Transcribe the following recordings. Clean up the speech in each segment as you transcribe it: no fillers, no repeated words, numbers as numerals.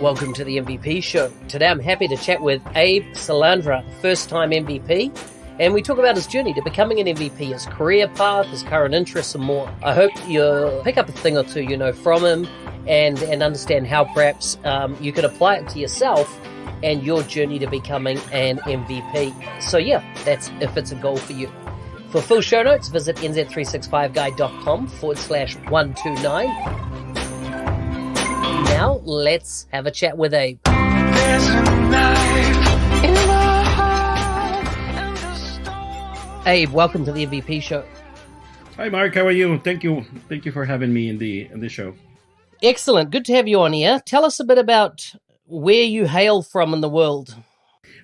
Welcome to the MVP Show. Today I'm happy to chat with Abe Saldana, first-time MVP, and we talk about his journey to becoming an MVP, his career path, his current interests, and more. I hope you'll pick up a thing or two, from him and understand how perhaps you could apply it to yourself and your journey to becoming an MVP. So yeah, that's if it's a goal for you. For full show notes, visit nz365guy.com/129. Now, let's have a chat with Abe. Abe, welcome to the MVP Show. Hi, Mark. How are you? Thank you for having me in the show. Excellent. Good to have you on here. Tell us a bit about where you hail from in the world.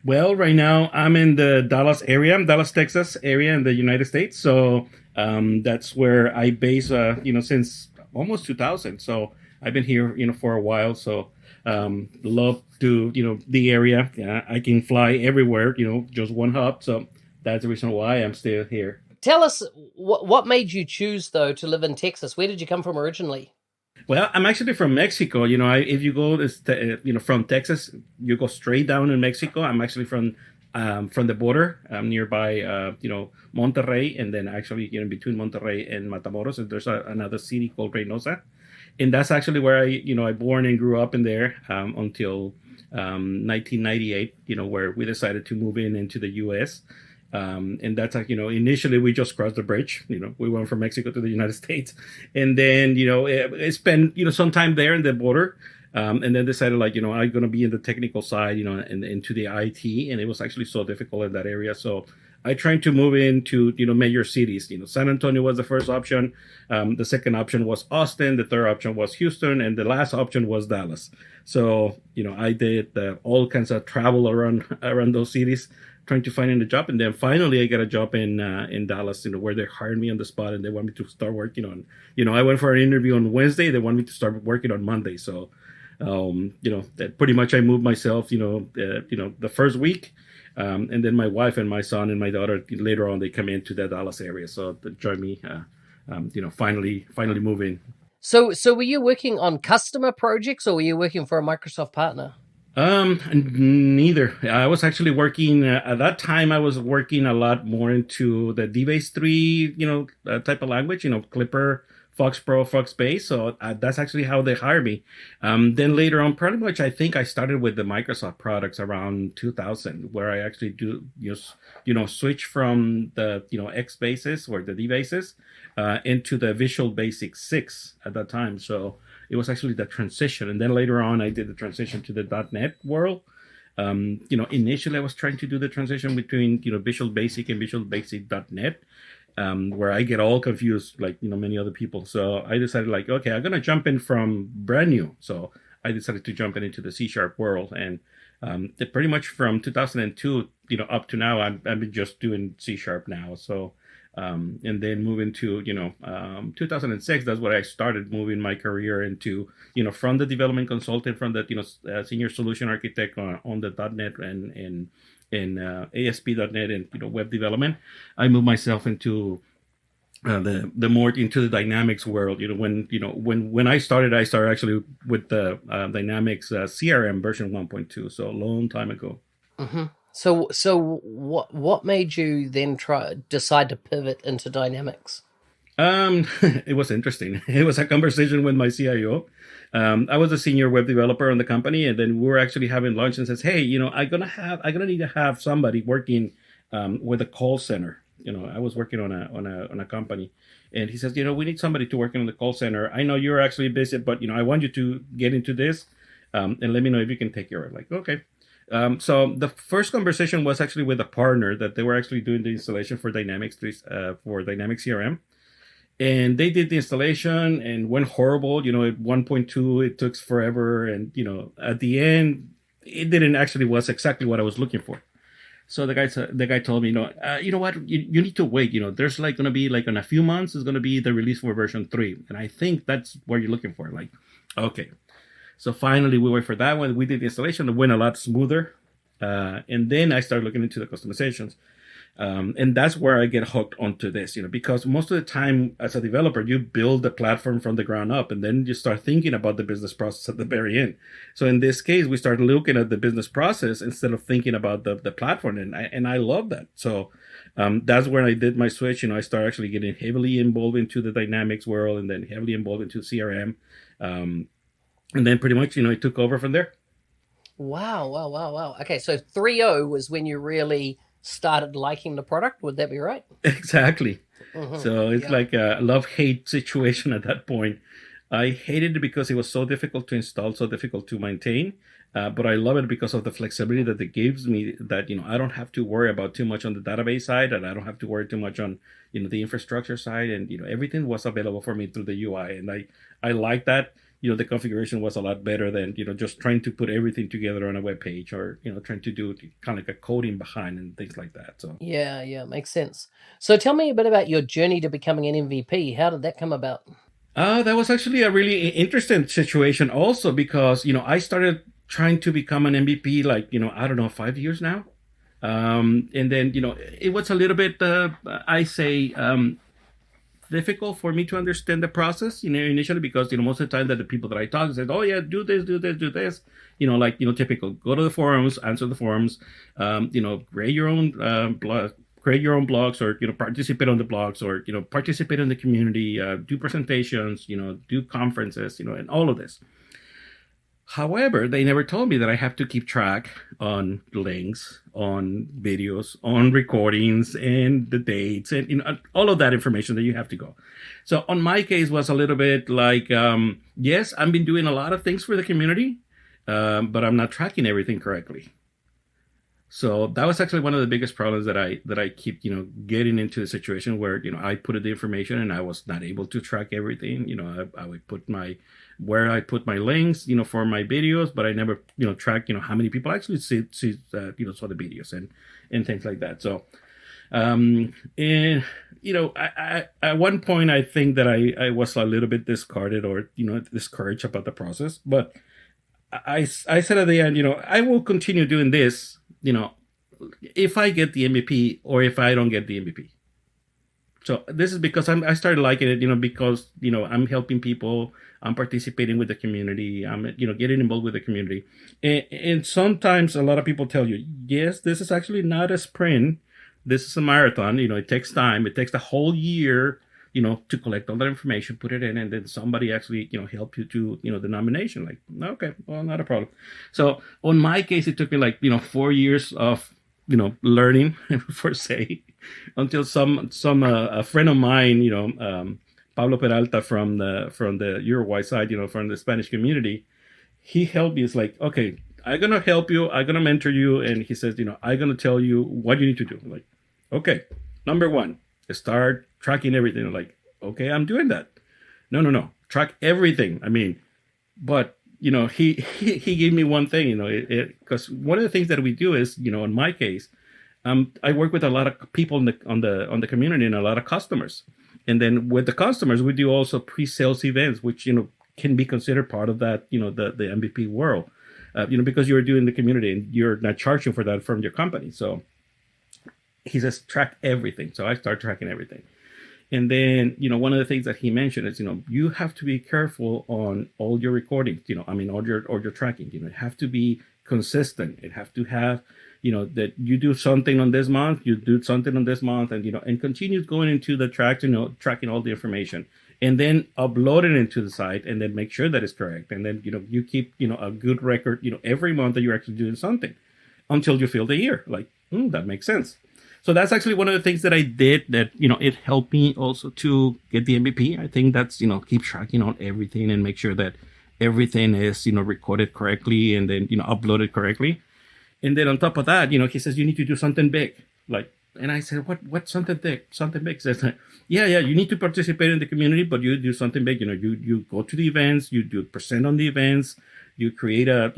Well, right now I'm in the Dallas area, Texas area in the United States. So that's where I base, since almost 2000. So I've been here, for a while. So love to, the area. I can fly everywhere, just one hop. So that's the reason why I'm still here. Tell us what made you choose, though, to live in Texas? Where did you come from originally? Well, I'm actually from Mexico. If you go, from Texas, you go straight down in Mexico. I'm actually from the border. I'm nearby, Monterrey, and then actually, between Monterrey and Matamoros, there's another city called Reynosa, and that's actually where I born and grew up in there until 1998. Where we decided to move into the U.S. And that's like, initially we just crossed the bridge, we went from Mexico to the United States, and then, it spent, some time there in the border, and then decided I'm going to be in the technical side, and into the IT. And it was actually so difficult in that area. So I tried to move into, major cities. San Antonio was the first option. The second option was Austin. The third option was Houston. And the last option was Dallas. So, I did all kinds of travel around those cities, trying to find a job. And then finally I got a job in Dallas, where they hired me on the spot and they want me to start working on, I went for an interview on Wednesday. They want me to start working on Monday. So, that pretty much I moved myself, the first week. And then my wife and my son and my daughter, later on, they come into the Dallas area. So they joined me, finally moving. So were you working on customer projects or were you working for a Microsoft partner? Neither. I was actually working at that time. I was working a lot more into the DBase 3, type of language, Clipper, Fox Pro, Fox Base. So that's actually how they hired me. Then later on, pretty much, I think I started with the Microsoft products around 2000, where I actually switch from the, X bases or the D bases, into the Visual Basic 6 at that time. So it was actually the transition. And then later on, I did the transition to the .NET world. Initially I was trying to do the transition between, Visual Basic and Visual Basic .NET, where I get all confused, like, many other people. So I decided okay, I'm going to jump in from brand new. So I decided to jump into the C# world. And pretty much from 2002, up to now, I've been just doing C# now. So and then moving to 2006, that's where I started moving my career into, from the development consultant, from the senior solution architect on the .NET and ASP.NET and web development. I moved myself into the more into the Dynamics world. When I started actually with the Dynamics CRM version 1.2, so a long time ago. Mm-hmm. So what made you then decide to pivot into Dynamics? It was interesting. It was a conversation with my CIO. I was a senior web developer on the company, and then we were actually having lunch and says, "Hey, I'm gonna need to have somebody working with a call center." I was working on a company, and he says, "We need somebody to work in the call center. I know you're actually busy, but I want you to get into this, and let me know if you can take care of it." Like, okay. So the first conversation was actually with a partner that they were actually doing the installation for Dynamics for Dynamics CRM. And they did the installation and went horrible. At 1.2, it took forever. And, at the end, it didn't actually was exactly what I was looking for. So the guy told me, you know what, you need to wait. There's going to be in a few months, it's going to be the release for version 3. And I think that's what you're looking for. Okay. So finally, we wait for that one. We did the installation. It went a lot smoother. And then I started looking into the customizations. And that's where I get hooked onto this, because most of the time as a developer, you build the platform from the ground up and then you start thinking about the business process at the very end. So in this case, we start looking at the business process instead of thinking about the platform. And I love that. So that's when I did my switch. I started actually getting heavily involved into the Dynamics world and then heavily involved into CRM. And then pretty much, it took over from there. Wow. Okay, so 3.0 was when you really started liking the product. Would that be right? Exactly. So it's like a love-hate situation at that point. I hated it because it was so difficult to install, so difficult to maintain. But I love it because of the flexibility that it gives me, that, I don't have to worry about too much on the database side, and I don't have to worry too much on, the infrastructure side. And, everything was available for me through the UI. And I like that. The configuration was a lot better than, just trying to put everything together on a web page, or, trying to do kind of like a coding behind and things like that. So yeah, makes sense. So tell me a bit about your journey to becoming an MVP. How did that come about? That was actually a really interesting situation also, because, I started trying to become an MVP, like, I don't know, 5 years now. And then, it was a little bit, difficult for me to understand the process, initially, because, most of the time that the people that I talk to said, oh yeah, do this, typical, go to the forums, answer the forums, create your own blog, create your own blogs, or, participate on the blogs, or, participate in the community, do presentations, do conferences, and all of this. However, they never told me that I have to keep track on links, on videos, on recordings, and the dates, and all of that information that you have to go. So on my case was a little bit like, yes, I've been doing a lot of things for the community, but I'm not tracking everything correctly. So that was actually one of the biggest problems that I keep, getting into the situation where, I put in the information and I was not able to track everything. I would put where I put my links, for my videos, but I never, track, how many people actually saw the videos and things like that. So, and, I at one point, I think that I was a little bit discarded, or, discouraged about the process, but I said at the end, I will continue doing this, if I get the MVP or if I don't get the MVP. So this is because I started liking it, because, I'm helping people, I'm participating with the community, I'm, getting involved with the community. And sometimes a lot of people tell you, yes, this is actually not a sprint. This is a marathon. It takes time. It takes the whole year, to collect all that information, put it in, and then somebody actually, help you to, the nomination. Like, okay, well, not a problem. So on my case, it took me like, 4 years of, learning per se, until a friend of mine, Pablo Peralta from the Uruguay side, from the Spanish community, he helped me. It's like, okay, I'm gonna help you, I'm gonna mentor you, and he says, I'm gonna tell you what you need to do. I'm like, okay, number one, start tracking everything. I'm like, okay, I'm doing that. No, track everything. I mean, but he gave me one thing, because one of the things that we do is, in my case, I work with a lot of people on the community and a lot of customers. And then with the customers, we do also pre-sales events, which, can be considered part of that, the MVP world, because you're doing the community and you're not charging for that from your company. So he says, track everything. So I start tracking everything. And then, one of the things that he mentioned is, you have to be careful on all your recordings, all your tracking, it have to be consistent. It have to have, that you do something on this month, you do something on this month, and, and continue going into the track, tracking all the information, and then upload it into the site, and then make sure that it's correct. And then, you keep, a good record, every month that you're actually doing something until you fill the year. Like, that makes sense. So that's actually one of the things that I did that, it helped me also to get the MVP. I think that's, keep tracking on everything and make sure that everything is, recorded correctly and then, uploaded correctly. And then on top of that, he says, you need to do something big. Like, and I said, what something big? Something big. Says, yeah, you need to participate in the community, but you do something big. You go to the events, you do present on the events, you create a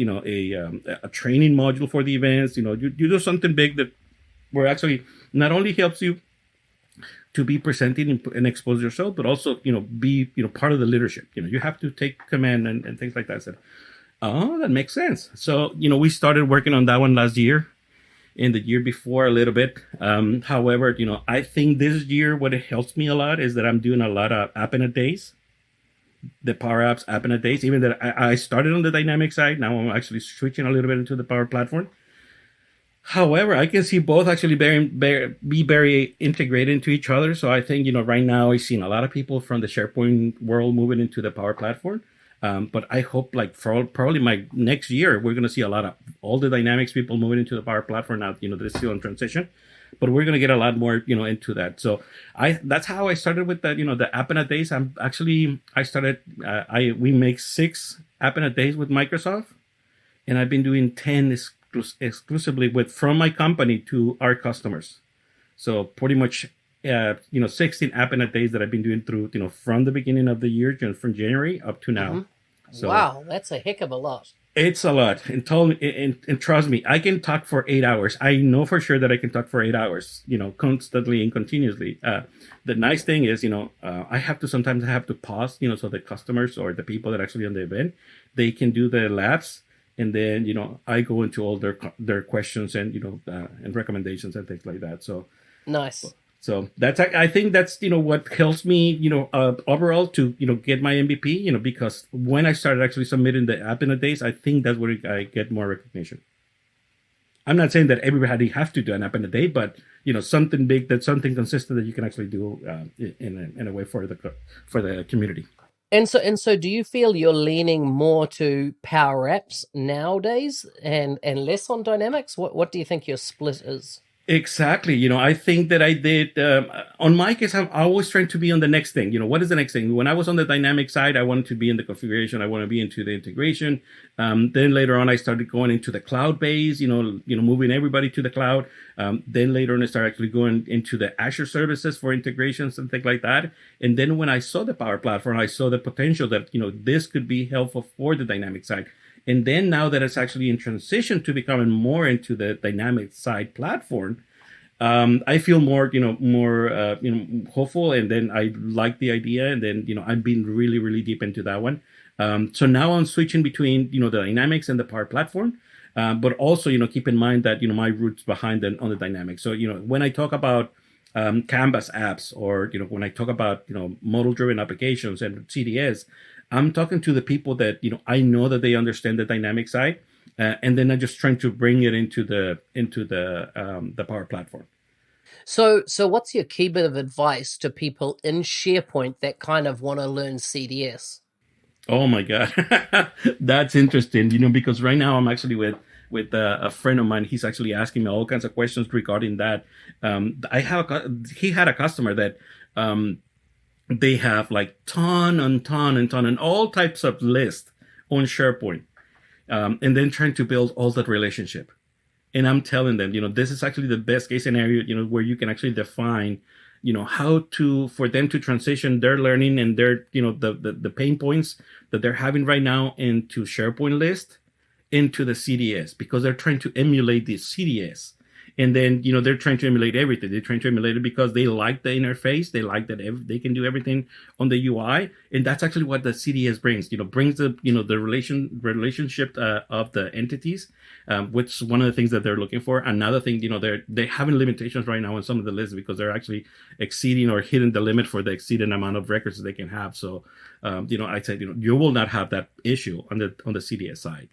training module for the events, you do something big that where actually not only helps you to be presenting and expose yourself, but also, be, part of the leadership. You have to take command and things like that. I said, oh, that makes sense. So, we started working on that one last year. in the year before a little bit. However, I think this year what it helps me a lot is that I'm doing a lot of app in a days, the PowerApps app in a days. Even that I started on the Dynamics side, now I'm actually switching a little bit into the Power Platform. However, I can see both actually be very integrated into each other. So I think, right now I've seen a lot of people from the SharePoint world moving into the Power Platform. But I hope like for probably my next year, we're going to see a lot of all the Dynamics people moving into the Power Platform now, they're still in transition, but we're going to get a lot more, into that. So that's how I started with that, the app in a days. We make 6 app in a days with Microsoft, and I've been doing 10 exclusively from my company to our customers. So pretty much, 16 app in a days that I've been doing through, from the beginning of the year, from January up to now. Mm-hmm. So, wow, that's a heck of a lot. It's a lot. And trust me, I can talk for 8 hours. I know for sure that I can talk for 8 hours, constantly and continuously. The nice thing is, sometimes I have to pause, so the customers or the people that actually on the event, they can do the labs. And then, I go into all their questions and, and recommendations and things like that. So nice. So I think that's, what helps me, overall to, get my MVP, because when I started actually submitting the app in a days, I think that's where I get more recognition. I'm not saying that everybody has to do an app in a day, but, something big, that's something consistent that you can actually do in a way for the community. And so do you feel you're leaning more to PowerApps nowadays and less on Dynamics? What do you think your split is? Exactly. I think that I did, on my case, I'm always trying to be on the next thing. What is the next thing? When I was on the dynamic side, I wanted to be in the configuration. I want to be into the integration. Then later on, I started going into the cloud base, moving everybody to the cloud. Then later on, I started actually going into the Azure services for integrations and things like that. And then when I saw the Power Platform, I saw the potential that, this could be helpful for the dynamic side. And then now that it's actually in transition to becoming more into the dynamic side platform, I feel more hopeful. And then I like the idea. And then, I've been really, really deep into that one. So now I'm switching between, the dynamics and the Power Platform. But also, keep in mind that, my roots behind on the dynamics. So, when I talk about Canvas apps or, when I talk about, model-driven applications and CDS, I'm talking to the people that, I know that they understand the dynamic side, and then I'm just trying to bring it into the Power Platform. So what's your key bit of advice to people in SharePoint that kind of want to learn CDS? Oh my God, that's interesting. Because right now I'm actually with a friend of mine. He's actually asking me all kinds of questions regarding that. He had a customer that. They have like ton and all types of lists on SharePoint, and then trying to build all that relationship. And I'm telling them, this is actually the best case scenario, where you can actually define, how for them to transition their learning and their, the pain points that they're having right now into SharePoint list into the CDS, because they're trying to emulate the CDS. And then, they're trying to emulate everything. They're trying to emulate it because they like the interface. They like that they can do everything on the UI. And that's actually what the CDS brings. Brings the, the relationship of the entities, which is one of the things that they're looking for. Another thing, they're having limitations right now on some of the lists because they're actually exceeding or hitting the limit for the exceeded amount of records that they can have. So, I said, you will not have that issue on the CDS side.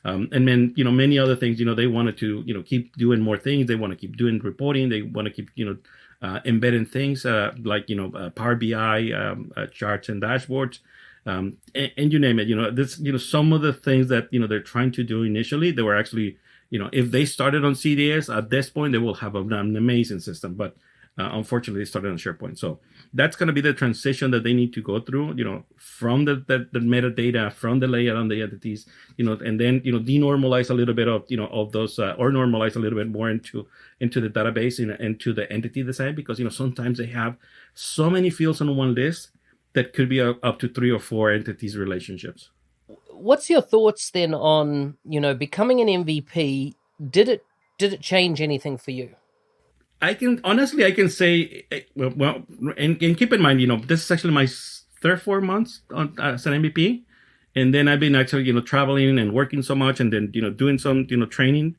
And then, many other things, they wanted to, keep doing more things. They want to keep doing reporting. They want to keep, embedding things like, Power BI, charts and dashboards, and you name it. This, some of the things that, they're trying to do initially, they were actually, if they started on CDS at this point, they will have an amazing system. But unfortunately, they started on SharePoint. So that's going to be the transition that they need to go through, from the metadata, from the layout on the entities, and then, denormalize a little bit of, of those, or normalize a little bit more into the database and into the entity design, because, sometimes they have so many fields on one list that could be up to 3 or 4 entities relationships. What's your thoughts then on, becoming an MVP? Did it change anything for you? I can say, well, and keep in mind, this is actually my 4 months as an MVP. And then I've been actually, traveling and working so much, and then, doing some, training.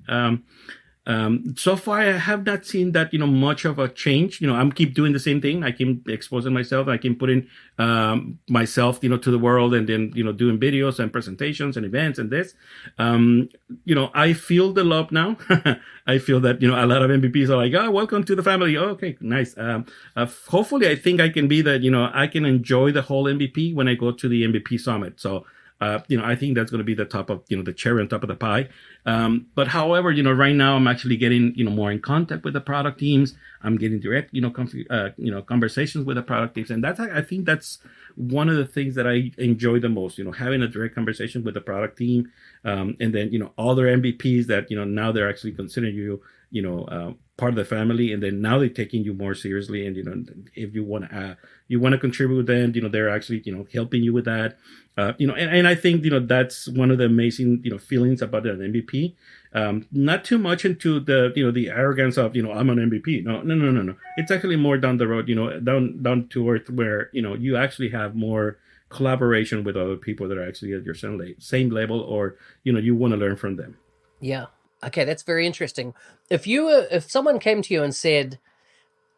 So far, I have not seen that, much of a change. I'm keep doing the same thing. I keep exposing myself. I keep putting myself, to the world, and then, doing videos and presentations and events and this. I feel the love now. I feel that, a lot of MVPs are like, oh, welcome to the family. Oh, okay, nice. Hopefully, I think I can be that, I can enjoy the whole MVP when I go to the MVP summit. So, I think that's going to be the top of, the cherry on top of the pie. But however, right now I'm actually getting, more in contact with the product teams. I'm getting direct, conversations with the product teams. And I think that's one of the things that I enjoy the most, having a direct conversation with the product team. And then, other MVPs that, now they're actually considering you, part of the family, and then now they're taking you more seriously. And if you want to contribute, then they're actually helping you with that. And I think that's one of the amazing feelings about an MVP. Not too much into the the arrogance of I'm an MVP. No. It's actually more down the road, down to earth, where you actually have more collaboration with other people that are actually at your same level, or you want to learn from them. Yeah. Okay, that's very interesting. If someone came to you and said,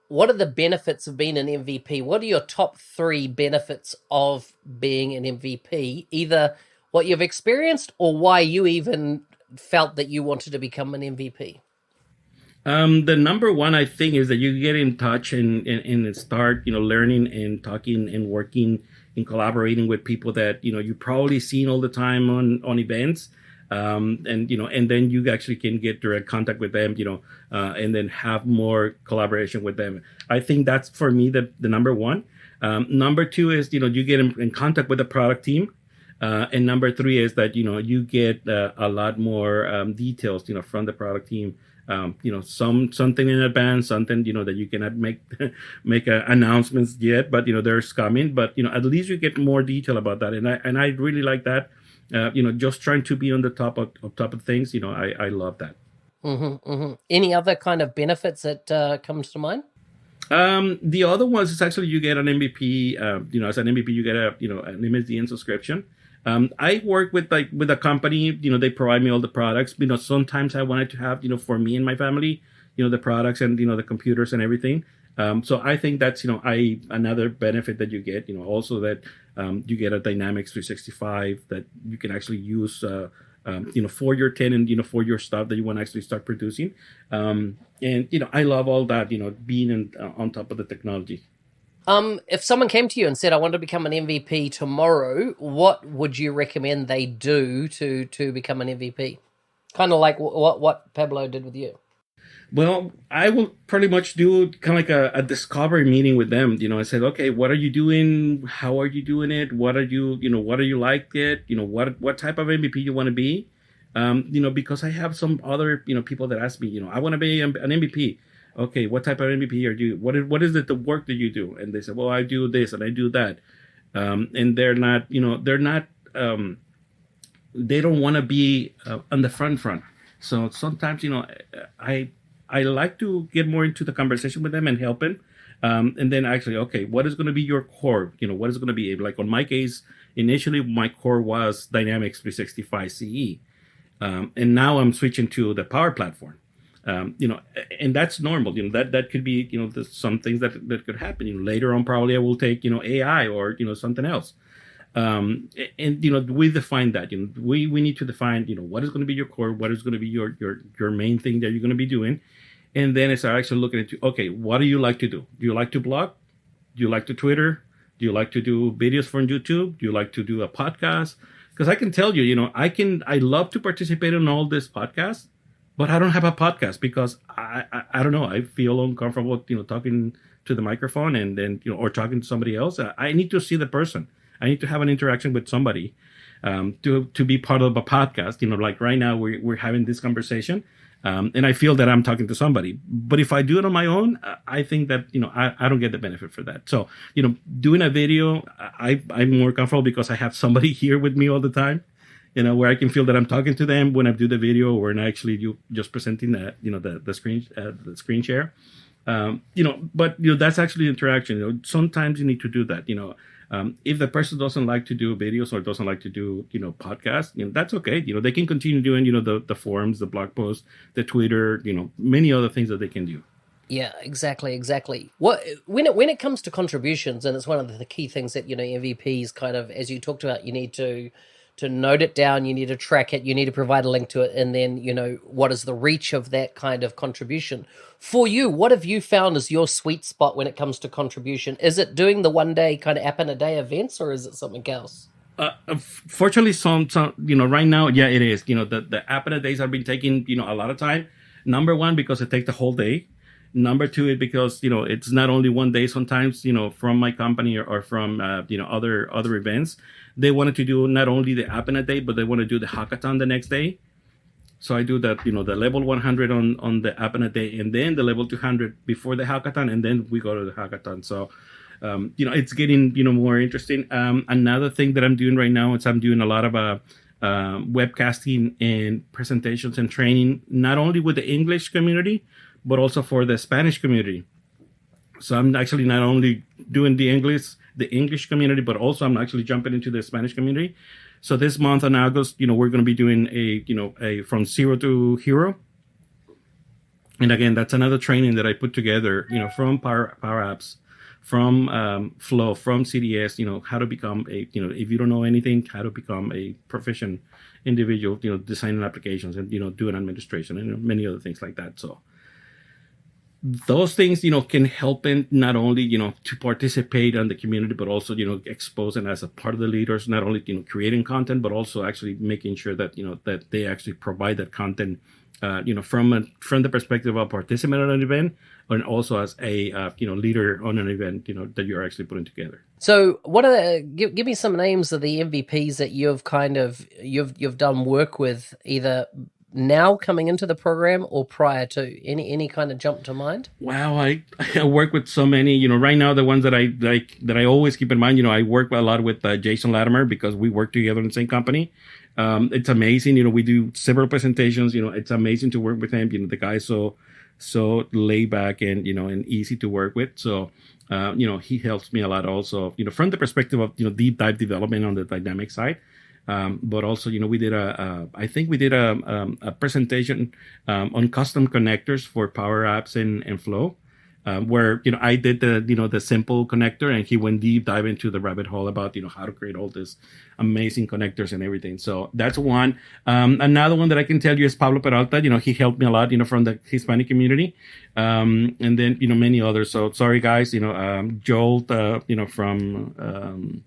what are the benefits of being an MVP? What are your top 3 benefits of being an MVP? Either what you've experienced or why you even felt that you wanted to become an MVP. The number one, I think, is that you get in touch and start, learning and talking and working and collaborating with people that, you probably seen all the time on events. And then you actually can get direct contact with them, and then have more collaboration with them. I think that's, for me, the number one. Number 2 is, you get in contact with the product team. And number 3 is that, you get a lot more details, from the product team. Something in advance, something, that you cannot make announcements yet, but, there's coming. But, at least you get more detail about that. And I really like that. Just trying to be on the top of things. I love that. Mm-hmm, mm-hmm. Any other kind of benefits that comes to mind? The other ones is actually you get an MVP. As an MVP, you get an MSDN subscription. I work with a company. They provide me all the products. Sometimes I wanted to have for me and my family, the products and the computers and everything. So I think that's another benefit that you get. Also that you get a Dynamics 365 that you can actually use for your tenant, for your stuff that you want to actually start producing. And I love all that, being on top of the technology. If someone came to you and said, I want to become an MVP tomorrow, what would you recommend they do to become an MVP? Kind of like what Pablo did with you. Well, I will pretty much do kind of like a discovery meeting with them. I said, okay, what are you doing? How are you doing it? What are you like it? What type of MVP you want to be? Because I have some other, people that ask me, I want to be an MVP. Okay, what type of MVP are you? What is it, the work that you do? And they say, well, I do this and I do that. And they're not, they don't want to be on the front. So sometimes, I like to get more into the conversation with them and help them. And then actually, okay, what is going to be your core? What is going to be? Like on my case, initially my core was Dynamics 365 CE. And now I'm switching to the Power Platform. And that's normal. That could be, some things that could happen. Later on, probably I will take, AI or, something else. And we define that. We need to define, what is going to be your core, what is going to be your main thing that you're going to be doing. And then it's actually looking into, okay, what do you like to do? Do you like to blog? Do you like to Twitter? Do you like to do videos from YouTube? Do you like to do a podcast? Because I can tell you, I love to participate in all these podcasts, but I don't have a podcast because I don't know. I feel uncomfortable, talking to the microphone and then, or talking to somebody else. I need to see the person. I need to have an interaction with somebody to be part of a podcast. Like right now we're having this conversation, and I feel that I'm talking to somebody. But if I do it on my own, I think that I don't get the benefit for that. So doing a video, I'm more comfortable because I have somebody here with me all the time. Where I can feel that I'm talking to them when I do the video, or when I actually just presenting that the screen share. But that's actually interaction. Sometimes you need to do that. If the person doesn't like to do videos or doesn't like to do, podcasts, that's okay. They can continue doing, the forums, the blog posts, the Twitter, many other things that they can do. Yeah, exactly. What when it comes to contributions, and it's one of the key things that MVPs kind of, as you talked about, you need to note it down, you need to track it, you need to provide a link to it, and then what is the reach of that kind of contribution for you? What have you found is your sweet spot when it comes to contribution? Is it doing the 1-day kind of app in a day events, or is it something else? Fortunately, some right now, yeah, it is. The app in a days have been taking a lot of time. Number one, because it takes the whole day. Number two is because, it's not only one day sometimes, from my company or from, other events. They wanted to do not only the app in a day, but they want to do the hackathon the next day. So I do that, the level 100 on the app in a day, and then the level 200 before the hackathon, and then we go to the hackathon. So, it's getting, more interesting. Another thing that I'm doing right now is I'm doing a lot of webcasting and presentations and training, not only with the English community, but also for the Spanish community. So I'm actually not only doing the English community, but also I'm actually jumping into the Spanish community. So this month in August, we're going to be doing a from zero to hero. And again, that's another training that I put together, from PowerApps, from Flow, from CDS, how to become if you don't know anything, how to become a proficient individual, designing applications and, doing administration and many other things like that. So those things, can help in not only, to participate in the community, but also, expose them as a part of the leaders, not only, creating content, but also actually making sure that, that they actually provide that content, from the perspective of participant on an event, and also as a, leader on an event, that you're actually putting together. So what are give me some names of the MVPs that you've kind of, you've done work with, either now coming into the program or prior to? Any kind of jump to mind? Wow, I work with so many. Right now the ones that I like, that I always keep in mind. I work a lot with Jason Latimer, because we work together in the same company. It's amazing. We do several presentations. It's amazing to work with him. The guy's so laid back and and easy to work with. So he helps me a lot also. From the perspective of deep dive development on the dynamic side. But also, we did I think we did a presentation on custom connectors for PowerApps and Flow, where I did the simple connector, and he went deep dive into the rabbit hole about how to create all these amazing connectors and everything. So that's one. Another one that I can tell you is Pablo Peralta. He helped me a lot, from the Hispanic community, and then many others. So sorry guys, Joel, from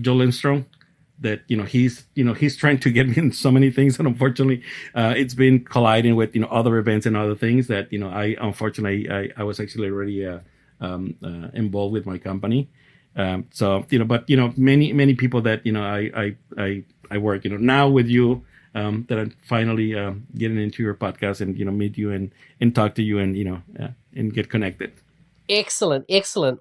Joel Lindstrom. That he's trying to get me in so many things, and unfortunately it's been colliding with other events and other things that I unfortunately I was actually already involved with my company, so but many people that I work now with you, that I'm finally getting into your podcast and meet you and talk to you and get connected. Excellent.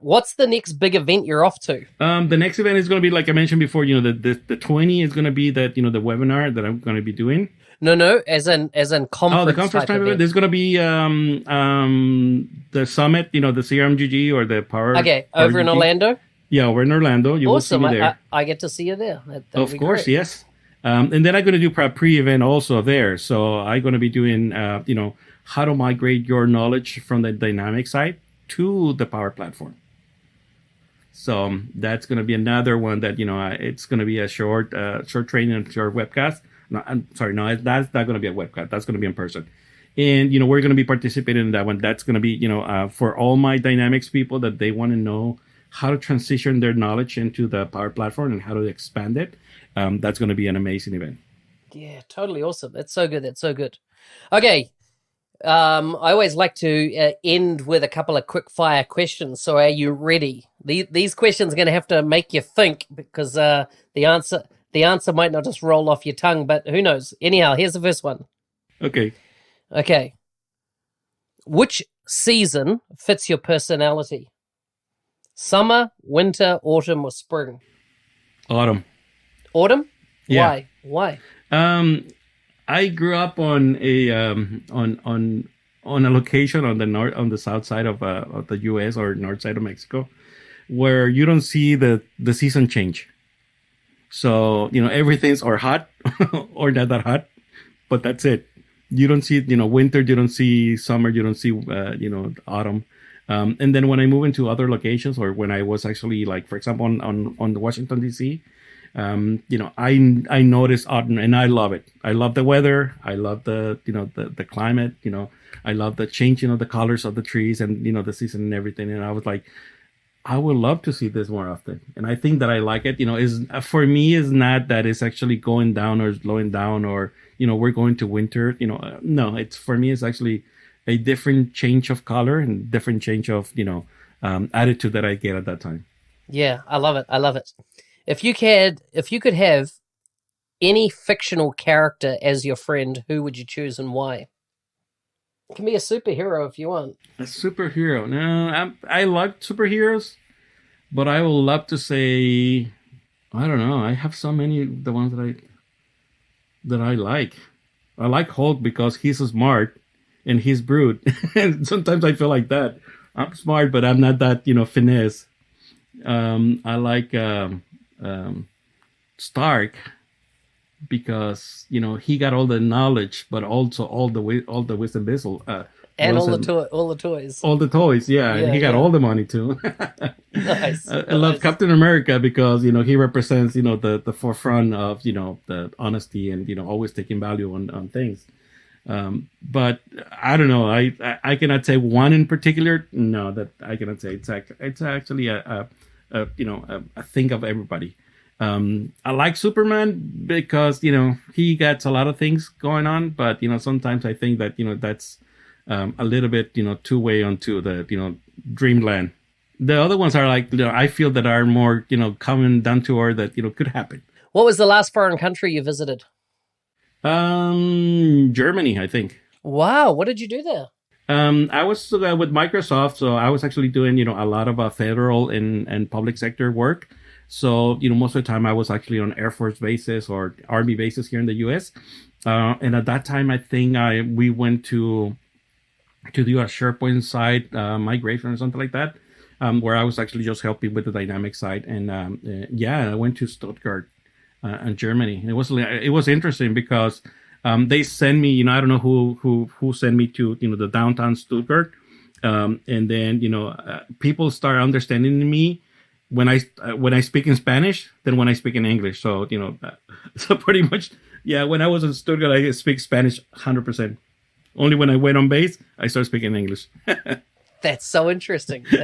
What's the next big event you're off to? The next event is going to be, like I mentioned before, the 20 is going to be that, the webinar that I'm going to be doing. No, as in conference. Oh, the conference type event. There's going to be the summit, the CRMGG or the Power. Okay, over in Orlando? Yeah, we're in Orlando. You awesome. will see me there. I get to see you there. Of course, great. Yes. And then I'm going to do a pre-event also there. So I'm going to be doing, how to migrate your knowledge from the dynamic side to the Power Platform. So that's going to be another one that it's going to be a short training and short webcast. No, I'm sorry, no, that's not going to be a webcast. That's going to be in person, and we're going to be participating in that one. That's going to be for all my Dynamics people that they want to know how to transition their knowledge into the Power Platform and how to expand it. That's going to be an amazing event. Yeah, totally awesome. That's so good. Okay. I always like to end with a couple of quick fire questions. So are you ready? These questions are going to have to make you think, because the answer might not just roll off your tongue, but who knows? Anyhow, here's the first one. Okay. Which season fits your personality? Summer, winter, autumn, or spring? Autumn. Autumn? Yeah. Why? I grew up on a location on the south side of the U.S. or north side of Mexico, where you don't see the season change. So, everything's or hot or not that hot, but that's it. You don't see, winter, you don't see summer, you don't see, autumn. And then when I move into other locations, or when I was actually, like, for example, on the Washington, D.C., I notice autumn, and I love it. I love the weather. I love the climate. I love the changing of the colors of the trees and, the season and everything. And I was like, I would love to see this more often. And I think that I like it. Is for me, is not that it's actually going down or slowing down, or, we're going to winter. No, it's, for me, it's actually a different change of color and different change of, attitude that I get at that time. Yeah, I love it. I love it. If you could have any fictional character as your friend, who would you choose and why? It can be a superhero if you want. A superhero? No, I like superheroes, but I would love to say, I don't know. I have so many, the ones that I like. I like Hulk because he's so smart and he's brute. And sometimes I feel like that. I'm smart, but I'm not that, finesse. I like Stark because he got all the knowledge, but also all the wisdom vessel. And all the toys. All the toys, yeah. And he got all the money too. Nice. I love Captain America because he represents the forefront of the honesty and always taking value on things. But I don't know. I cannot say one in particular. No, that I cannot say. It's actually a thing of everybody. I like Superman because he gets a lot of things going on, but sometimes I think that that's a little bit too way onto the dreamland. The other ones are like I feel that are more coming down to earth that could happen. What was the last foreign country you visited? Germany, I think. Wow, what did you do there? I was with Microsoft, so I was actually doing a lot of federal and public sector work. So most of the time I was actually on Air Force bases or Army bases here in the U.S. And at that time, I think we went to do a SharePoint site migration or something like that, where I was actually just helping with the Dynamics side. And I went to Stuttgart in Germany. It was interesting because they sent me, I don't know who sent me to the downtown Stuttgart, and then people start understanding me when I speak in Spanish than when I speak in English. So so pretty much, yeah. When I was in Stuttgart, I speak Spanish 100%. Only when I went on base, I started speaking English. That's so interesting. Yeah,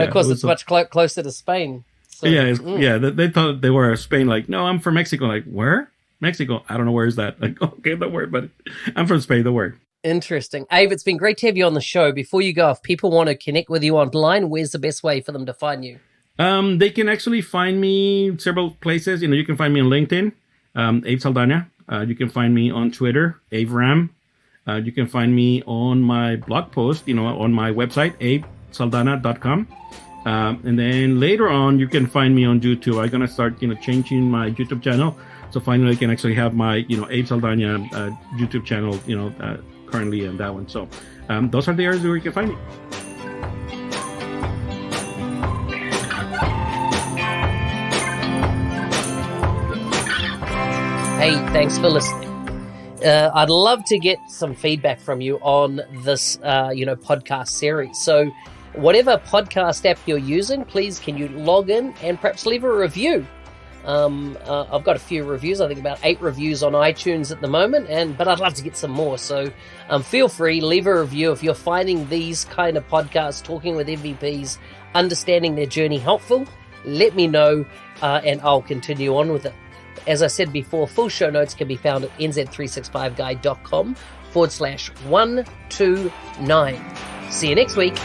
of course, it's much closer to Spain. So, yeah. They thought they were Spain. Like, no, I'm from Mexico. Like, where? Mexico. I don't know where is that. Like, okay, don't worry, but I'm from Spain. Don't worry. Interesting. Abe, it's been great to have you on the show. Before you go, if people want to connect with you online, where's the best way for them to find you? They can actually find me several places. You can find me on LinkedIn, Abe Saldana. You can find me on Twitter, Abe Ram. You can find me on my blog post, on my website, abesaldana.com. And then later on, you can find me on YouTube. I'm going to start, changing my YouTube channel. So finally, I can actually have my, Abe Saldana YouTube channel, currently in that one. So those are the areas where you can find me. Hey, thanks for listening. I'd love to get some feedback from you on this, podcast series. So whatever podcast app you're using, please, can you log in and perhaps leave a review? I've got a few reviews. I think about 8 reviews on iTunes at the moment, but I'd love to get some more. So feel free, leave a review if you're finding these kind of podcasts, talking with MVPs, understanding their journey helpful. Let me know, and I'll continue on with it. As I said before, full show notes can be found at nz365guide.com/129. See you next week.